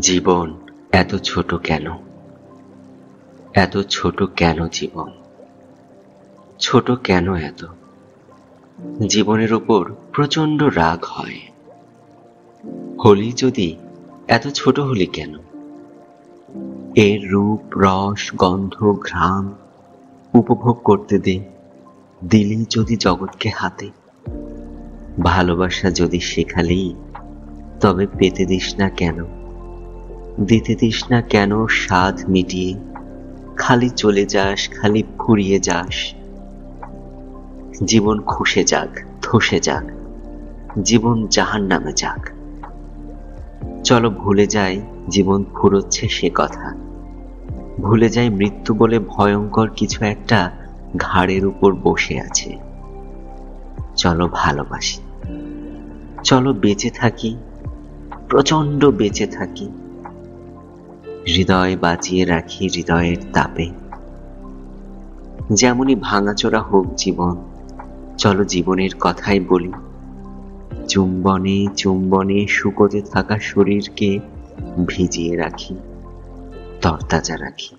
জীবন এত ছোট কেন? এত ছোট কেন জীবন? ছোট কেন এত? জীবনের উপর প্রচণ্ড রাগ হয়। হোলি যদি এত ছোট হলি কেন? এর রূপ, রস, গন্ধ, ঘ্রাণ উপভোগ করতে দে। দিলি যদি জগৎকে হাতে। ভালোবাসা যদি শেখালি, তবে পেতে দিস না কেন? দিতে দিস না কেন স্বাদ মিটিয়ে? খালি চলে যাস, খালি ফুরিয়ে যাস। জীবন খসে যাক, ধসে যাক, জীবন জাহান্নামে যাক। চলো ভুলে যাই জীবন ফুরোচ্ছে সে কথা। ভুলে যাই মৃত্যু বলে ভয়ঙ্কর কিছু একটা ঘাড়ের উপর বসে আছে। চলো ভালোবাসি, চলো বেঁচে থাকি, প্রচণ্ড বেঁচে থাকি। হৃদয় বাঁচিয়ে রাখি হৃদয়ের তাপে। যেমনই ভাঙাচোরা হোক জীবন, চলো জীবনের কথাই বলি। চুম্বনে চুম্বনে শুকোতে থাকা শরীরকে ভিজিয়ে রাখি, তরতাজা রাখি।